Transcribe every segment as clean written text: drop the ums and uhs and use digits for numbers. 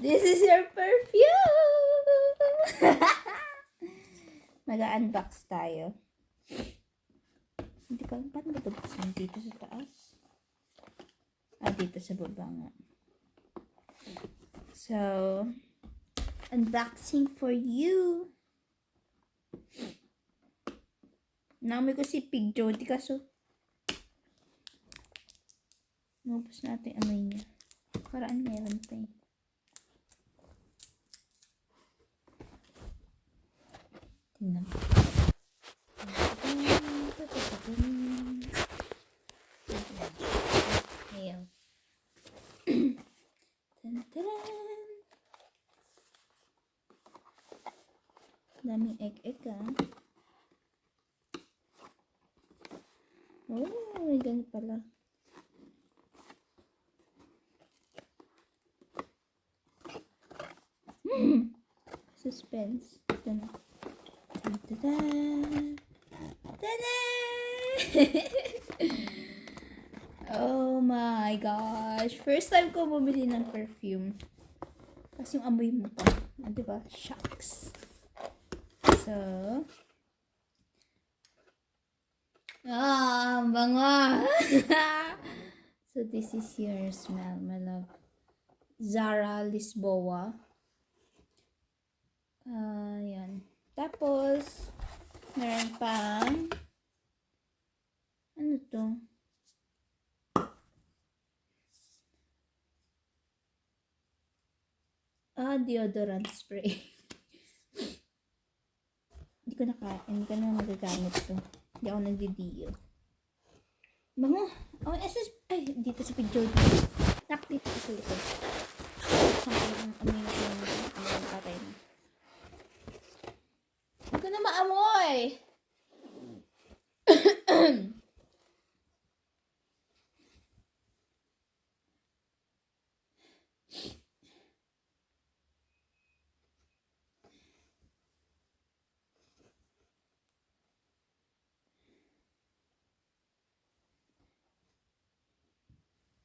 This is your perfume! Mag-unbox tayo. Hindi ko alam, paano ba ito buksan? Dito sa taas? Dito sa baba nga. So, unboxing for you. Namoy ko si Pig Jody kaso nubos natin amoy niya. Paraan meron pa eh. Tingnan mo. Ayan. Tan-taran! Daming egg-egg ah. Oh, may ganun pala. Suspense. Tada! Tada! Oh my gosh. First time ko bumili ng perfume. Kasi yung amoy mo pa. Diba? Shucks. So, bango. So, this is your smell, my love. Zara Lisboa. Yan. Tapos, meron pang, ano to? Deodorant spray. Hindi ko na magagamit to. Hindi ako nagdi-dio. Bango. Oh, ay, dito sa picture. Nak, dito sa likod. Saan ang amoy ng patay na. Hindi ko na maamoy.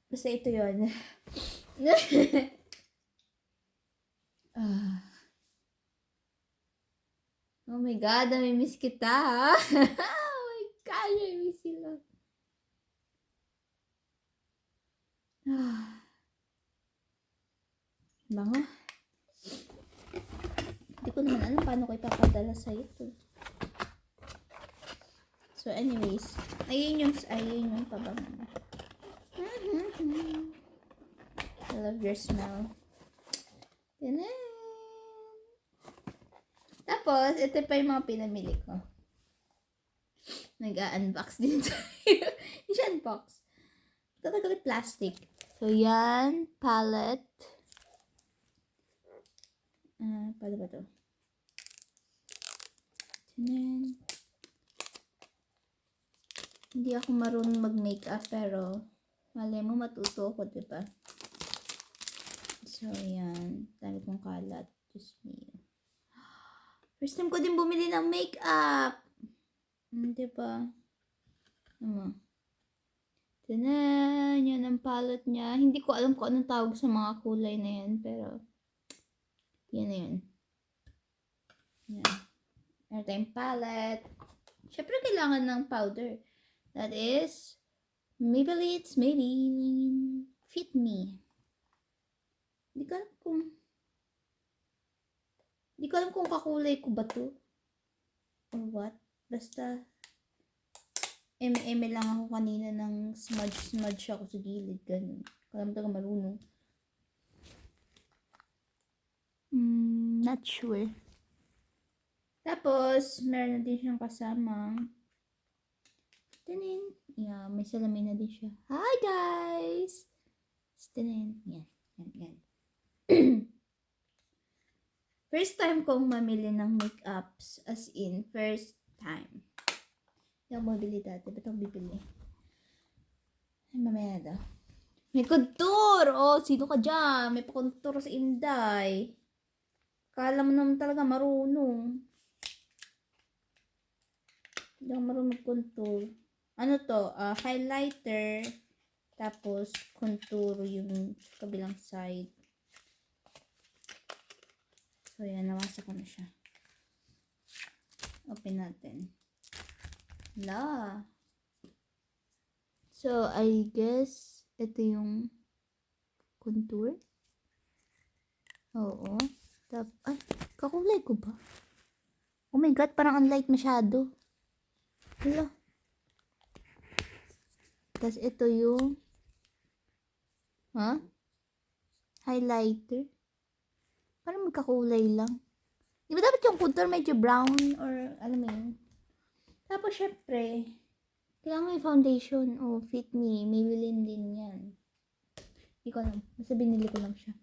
Basta ito yun. Oh my God, namimiss kita. Oh my God, namimiss sila. Bango. Hindi ko naman alam paano ko ipapadala sa ito. So anyways, ayun yung pabango. I love your smell. Tinan. Tapos, ito pa yung mga pinamili ko. Nag-unbox din tayo. Hindi siya unbox. Ito talaga plastic. So, yan. Palette. Paano ba ito? Tinan. Hindi ako marunong mag-makeup, pero malay mo matuto ako, diba? So, yan. Dami kong kalat. Just me. First time ko din bumili ng makeup. Diba? Ano? Tinan. Yan ang palette niya. Hindi ko alam kung anong tawag sa mga kulay na yan. Pero, yan na yun. Yan. Meron tayong palette. Siyempre, kailangan ng powder. That is Maybelline's Maybelline Fit Me. Hindi ko alam kung kakulay ko ba to or what. Basta eme lang ako kanina ng smudge ako sa gilid. Ganun. Kalam talaga marunong. Not sure. Tapos, meron na din siyang kasamang tinin. Yeah, may salamin na din siya. Hi guys! Tinin. Yan. First time kong mamili ng makeups. As in, first time. Hindi ako mabili dati. Ba't ako bibili? Ay, mamaya na daw. May contour! Oh, sino ka dyan? May pa-contour sa Inday. Kala mo naman talaga marunong. Hindi ako marunong mag-contour. Ano to? Highlighter. Tapos, contour yung kabilang side. So, yan. Nawasa ko na siya. Open natin. La. So, I guess, ito yung contour. Oo. Ay, kakulay ko ba? Oh my God, parang ang light masyado. Hala. Tapos, ito yung highlighter. Parang magkakulay lang. Di ba dapat yung contour medyo brown or alam mo yun? Tapos, syempre, kailangan may foundation. Oh, Fit Me. Maybelline din yan. Hindi ko alam. Basta binili ko lang siya.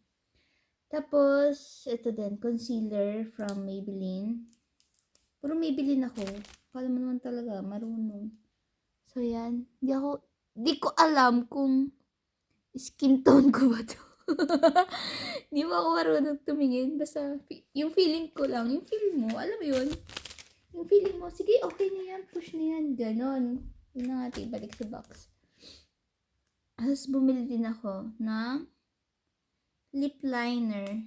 Tapos, ito din. Concealer from Maybelline. Puro Maybelline ako. Kala mo naman talaga, marunong. So, yan. Di ko alam kung skin tone ko ba to. Di ba ako marunong tumingin. Basta, yung feeling ko lang. Yung feeling mo, alam mo yun? Yung feeling mo, sige, okay na yan. Push na yan. Ganon. Yun na nga, balik sa box. Tapos, bumili din ako ng lip liner.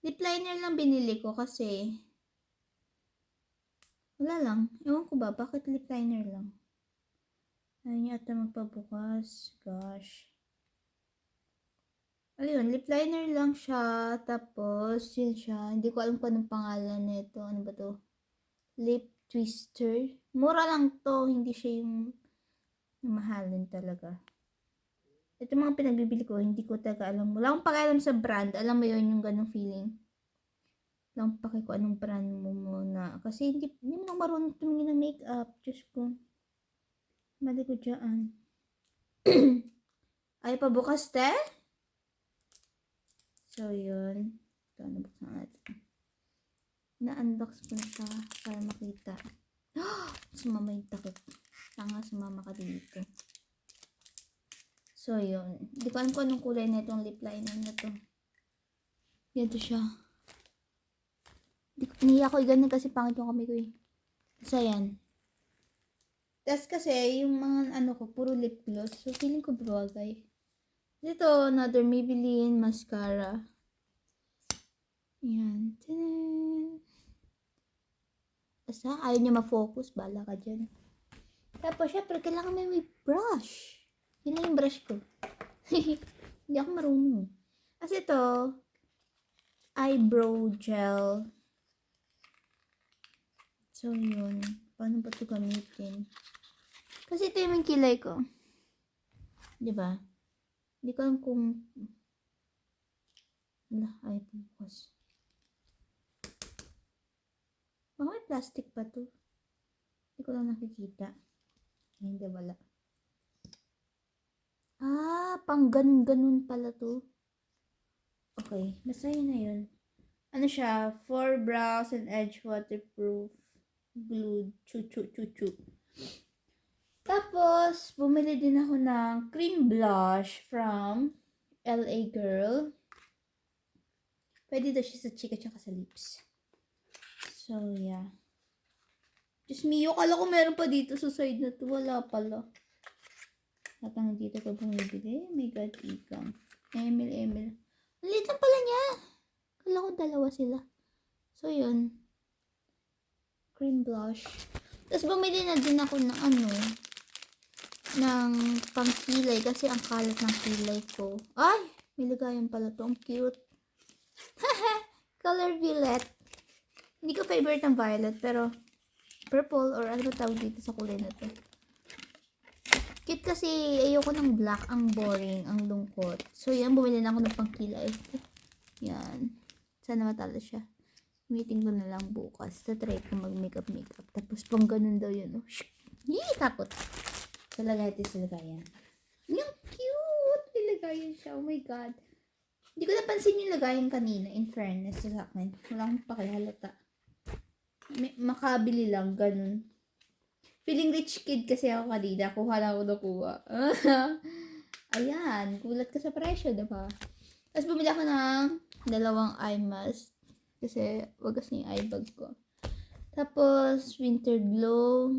Lip liner lang binili ko kasi wala lang. Ewan ko ba, bakit lip liner lang? Ayaw niya ata magpabukas. Gosh. Ayun, lip liner lang siya. Tapos, yun siya. Hindi ko alam kung anong pangalan nito. Ano ba to? Lip twister. Mura lang to. Hindi siya yung mahalin talaga. Ito mga pinagbibili ko, hindi ko talaga alam. Wala akong pakialam sa brand. Alam mo yun, yung ganong feeling. Wala akong paki ko anong brand mo muna. Kasi hindi mo lang marunong tumingin ng makeup. Diyos ko. Mali ko dyan. Ay, pabukas, te? So, yun. Ito, nabuksan natin. Na-unbox ko na siya para makita. Sumama yung takot. Tanga, sumama ka dito. So, yun. Hindi ko alam kung anong kulay na itong lip liner na to. Yan to siya. Niya ako ganun kasi pangit yung kamay ko eh. So, yan. Tapos kasi, yung mga ano ko, puro lip gloss. So, feeling ko bagay. Dito, another Maybelline mascara. Yan. Tanan! Basta, ayaw niya ma-focus. Bala ka dyan. Tapos, syempre, kailangan may brush. Yun lang yung brush ko. Hindi ako marunong. Kasi ito, eyebrow gel. So, yun. Paano ba ito gamitin? Kasi ito yung kilay ko. Diba? Hindi ko alam kung ay, bukas. Baka may plastic pa to. Hindi ko lang nakikita. Hindi, wala. Pang ganun-ganun pala to. Okay, basta yun na yun. Ano siya? For brows and edge waterproof. Glued. Chu. Tapos, bumili din ako ng cream blush from LA Girl. Pwede daw siya sa chika tsaka sa lips. So, yeah. Diyos mio, kala ko meron pa dito sa side na to. Wala pala. Hatang dito ko bumibili. Oh my God, ikang. Emil. Ang liit lang pala niya. Kala ko dalawa sila. So, yun. Cream blush. Tapos, bumili na din ako ng ng pangkilay. Kasi ang kalat ng kilay ko. Ay! May ligayan pala to. Ang cute. Color violet. Hindi ko favorite ng violet. Pero, purple or ano tawag dito sa kulay na to. Cute kasi ayoko ng black. Ang boring. Ang lungkot. So, yan. Bumili na ako ng pangkilay. Yan. Sana matalo siya. Meeting ko na lang bukas. Try ko mag-makeup. Tapos, pang ganun daw yun. Oh. Yee! Takot. Sa lagayan. Yung cute! May lagayan siya. Oh my God. Hindi ko napansin yung lagayan kanina. In fairness sa akin. Wala akong pakihalata. Makabili lang. Ganun. Feeling rich kid kasi ako kanina. Kuha lang ako nakuha. Ayan. Kulat ka sa presyo, diba? Tapos bumili ako ng 2 eye mask. Kasi wagas na yung eye bag ko. Tapos, winter glow.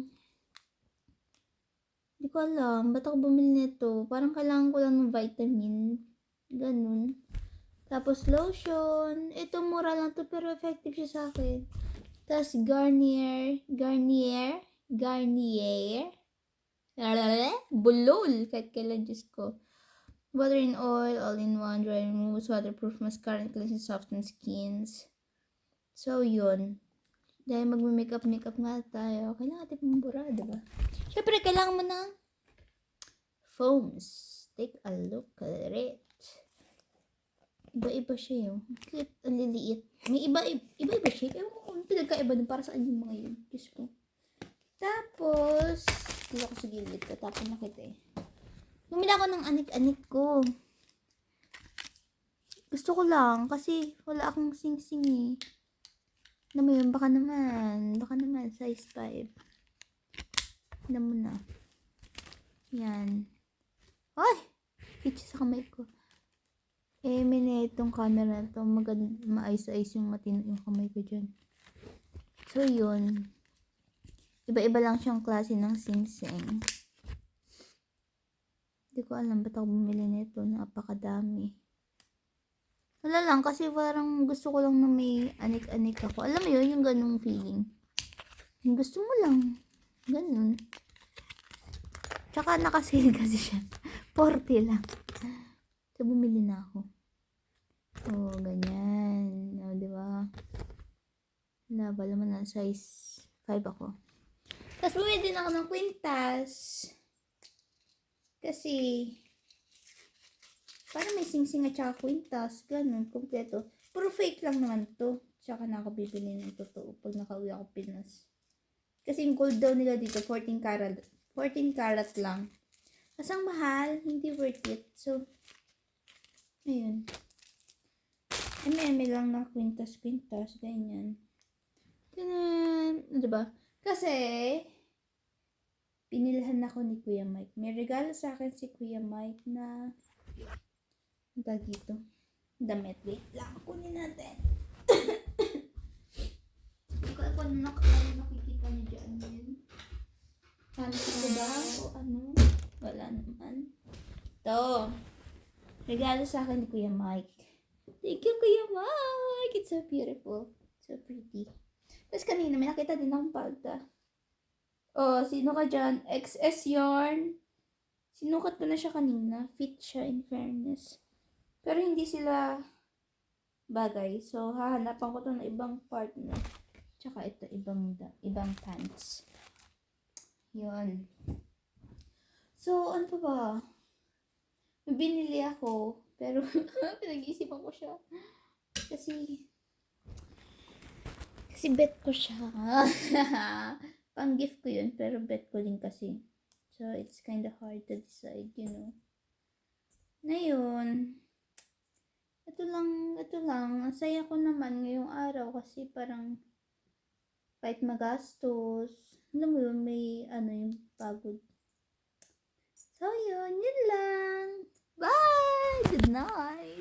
Hindi ko alam. Ba't ako bumili nito? Parang kailangan ko lang ng vitamin. Ganun. Tapos lotion. Ito mura lang to pero effective siya sa akin. Tapos Garnier. Bulol. Kahit kailan, Diyos ko. Water and oil, all-in-one, dry removes, waterproof mascara, and cleanses, softens skins. So, yun. Dahil magme-makeup nga tayo, kailangan natin pambura, diba? Siyempre, kailangan mo ng foams. Take a look at it. Iba-iba siya yun. Cute, ang liliit. May iba-iba siya. Ewan ko kung pinagkaiba dun para saan yung mga yun. Diyos ko. Tapos, dito ako sa gilid ko. Tapos nakita eh. Bumili ako ng anik-anik ko. Gusto ko lang kasi wala akong sing-sing eh. Alam mo yun, baka naman, size 5. Alam mo na. Yan. Ay! Pitch sa kamay ko. Eh, may na itong camera na ito. Maayos-ayos yung matino yung kamay ko dyan. So, yun. Iba-iba lang siyang klase ng sing-sing. Hindi ko alam ba't ako bumili nito. Napakadami. Wala lang kasi parang gusto ko lang na may anik-anik ako. Alam mo yun, yung ganung feeling. Yung gusto mo lang. Ganun. Tsaka nakasale kasi siya. 40 lang. So, bumili na ako. Oh, ganyan. O, diba? Wala naman na size 5 ako. Tapos bumili din ako ng kwintas. Kasi, parang may sing-sing at saka kwintas. Ganun, kompleto. Puro fake lang naman to. Tsaka na ako bibili ng totoo pag nakauwi ako Pinas. Kasi yung gold daw nila dito, 14 karat. 14 karat lang. Kasi ang mahal, hindi worth it. So, ayun. Eme lang na kwintas, ganyan. Ganyan. Diba? Kasi, pinilhan ako ni Kuya Mike. May regalo sa akin si Kuya Mike na dito. Damit. Wait lang. Kunin natin. Hindi ko ako nakikita niyo dyan yun. Hanap ko ba? O ano? Wala naman. Ito. Regalo sa akin ni Kuya Mike. Thank you, Kuya Mike. It's so beautiful. So pretty. Tapos kanina, may nakita din akong palda. Oh, sino ka dyan? XS yarn. Sinukat ko na siya kanina. Fit siya, in fairness. Pero hindi sila bagay. So, hahanapan ko to ng ibang partner. Tsaka ito, ibang pants. Yun. So, ano pa ba? May binili ako. Pero, pinag-iisipan ko siya. Kasi bet ko siya. Pang gift ko yun, pero bet ko din kasi. So, it's kind of hard to decide, you know. Ngayon, ito lang. Ang saya ko naman ngayong araw kasi parang kahit magastos, alam mo yun, may yung pagod. So, yun lang. Bye! Good night!